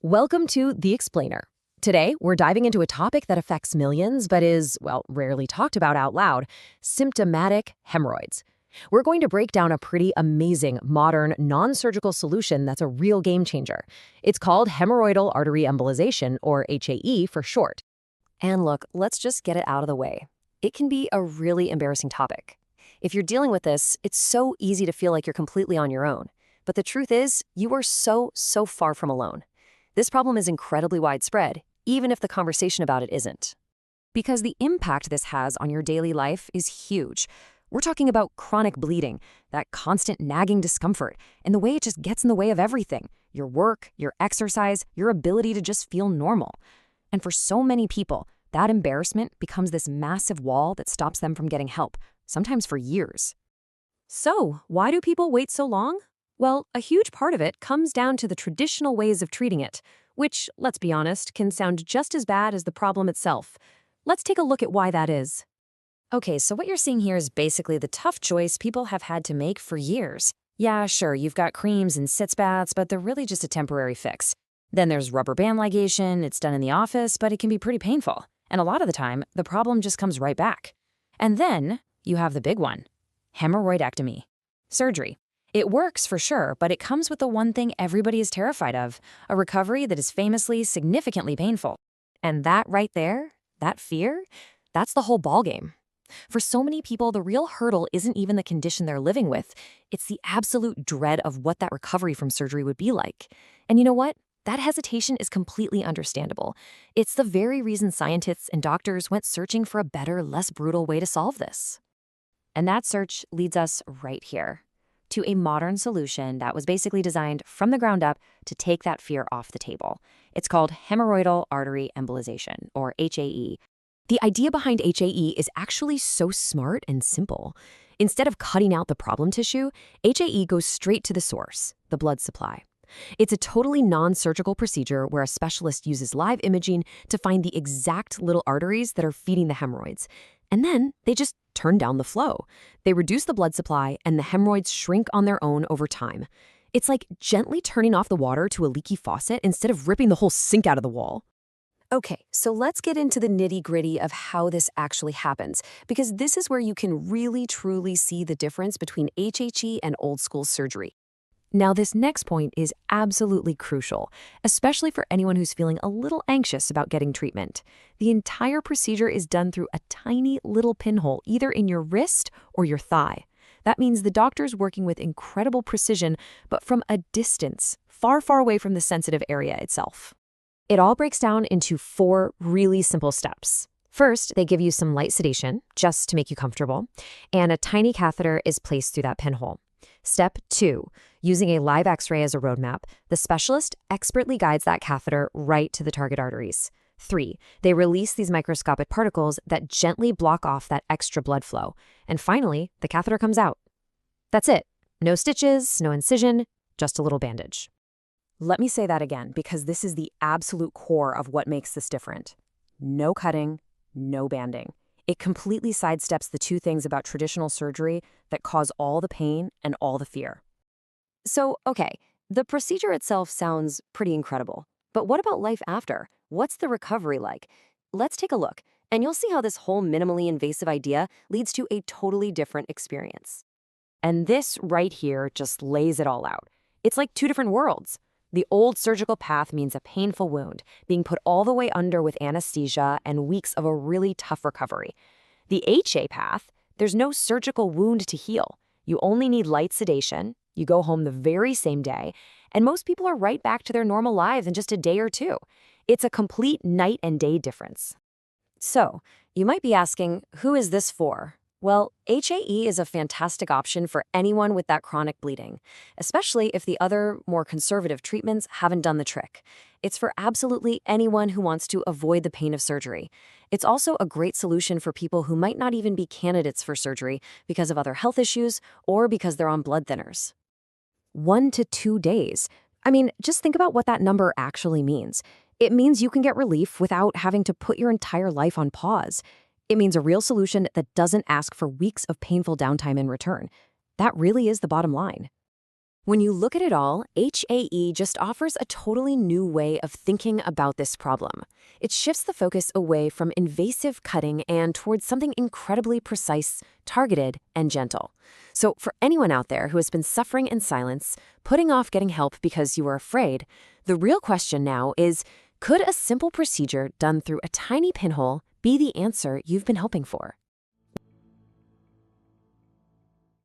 Welcome to The Explainer. Today, we're diving into a topic that affects millions but is, well, rarely talked about out loud: symptomatic hemorrhoids. We're going to break down a pretty amazing, modern, non-surgical solution that's a real game changer. It's called hemorrhoidal artery embolization, or HAE for short. And look, let's just get it out of the way. It can be a really embarrassing topic. If you're dealing with this, it's so easy to feel like you're completely on your own. But the truth is, you are so far from alone. This problem is incredibly widespread, even if the conversation about it isn't. Because the impact this has on your daily life is huge. We're talking about chronic bleeding, that constant nagging discomfort, and the way it just gets in the way of everything: your work, your exercise, your ability to just feel normal. And for so many people, that embarrassment becomes this massive wall that stops them from getting help, sometimes for years. So, why do people wait so long? Well, a huge part of it comes down to the traditional ways of treating it, which, let's be honest, can sound just as bad as the problem itself. Let's take a look at why that is. Okay, so what you're seeing here is basically the tough choice people have had to make for years. Yeah, sure, you've got creams and sitz baths, but they're really just a temporary fix. Then there's rubber band ligation. It's done in the office, but it can be pretty painful. And a lot of the time, the problem just comes right back. And then you have the big one: hemorrhoidectomy. Surgery. It works for sure, but it comes with the one thing everybody is terrified of: a recovery that is famously significantly painful. And that right there, that fear, that's the whole ballgame. For so many people, the real hurdle isn't even the condition they're living with. It's the absolute dread of what that recovery from surgery would be like. And you know what? That hesitation is completely understandable. It's the very reason scientists and doctors went searching for a better, less brutal way to solve this. And that search leads us right here, to a modern solution that was basically designed from the ground up to take that fear off the table. It's called hemorrhoidal artery embolization, or HAE. The idea behind HAE is actually so smart and simple. Instead of cutting out the problem tissue, HAE goes straight to the source, the blood supply. It's a totally non-surgical procedure where a specialist uses live imaging to find the exact little arteries that are feeding the hemorrhoids. And then they just turn down the flow. They reduce the blood supply, and the hemorrhoids shrink on their own over time. It's like gently turning off the water to a leaky faucet instead of ripping the whole sink out of the wall. Okay, so let's get into the nitty-gritty of how this actually happens, because this is where you can really truly see the difference between HHE and old-school surgery. Now, this next point is absolutely crucial, especially for anyone who's feeling a little anxious about getting treatment. The entire procedure is done through a tiny little pinhole, either in your wrist or your thigh. That means the doctor's working with incredible precision, but from a distance, far away from the sensitive area itself. It all breaks down into 4 really simple steps. First, they give you some light sedation, just to make you comfortable, and a tiny catheter is placed through that pinhole. Step 2, using a live X-ray as a roadmap, the specialist expertly guides that catheter right to the target arteries. 3, they release these microscopic particles that gently block off that extra blood flow. And finally, the catheter comes out. That's it. No stitches, no incision, just a little bandage. Let me say that again, because this is the absolute core of what makes this different. No cutting, no banding. It completely sidesteps the 2 things about traditional surgery that cause all the pain and all the fear. So, okay, the procedure itself sounds pretty incredible. But what about life after? What's the recovery like? Let's take a look, and you'll see how this whole minimally invasive idea leads to a totally different experience. And this right here just lays it all out. It's like 2 different worlds. The old surgical path means a painful wound, being put all the way under with anesthesia and weeks of a really tough recovery. The HA path, there's no surgical wound to heal. You only need light sedation, you go home the very same day, and most people are right back to their normal lives in just a day or 2. It's a complete night and day difference. So, you might be asking, who is this for? Well, HAE is a fantastic option for anyone with that chronic bleeding, especially if the other, more conservative treatments haven't done the trick. It's for absolutely anyone who wants to avoid the pain of surgery. It's also a great solution for people who might not even be candidates for surgery because of other health issues or because they're on blood thinners. 1 to 2 days. I mean, just think about what that number actually means. It means you can get relief without having to put your entire life on pause. It means a real solution that doesn't ask for weeks of painful downtime in return. That really is the bottom line. When you look at it all, HAE just offers a totally new way of thinking about this problem. It shifts the focus away from invasive cutting and towards something incredibly precise, targeted, and gentle. So for anyone out there who has been suffering in silence, putting off getting help because you are afraid, the real question now is, could a simple procedure done through a tiny pinhole be the answer you've been hoping for?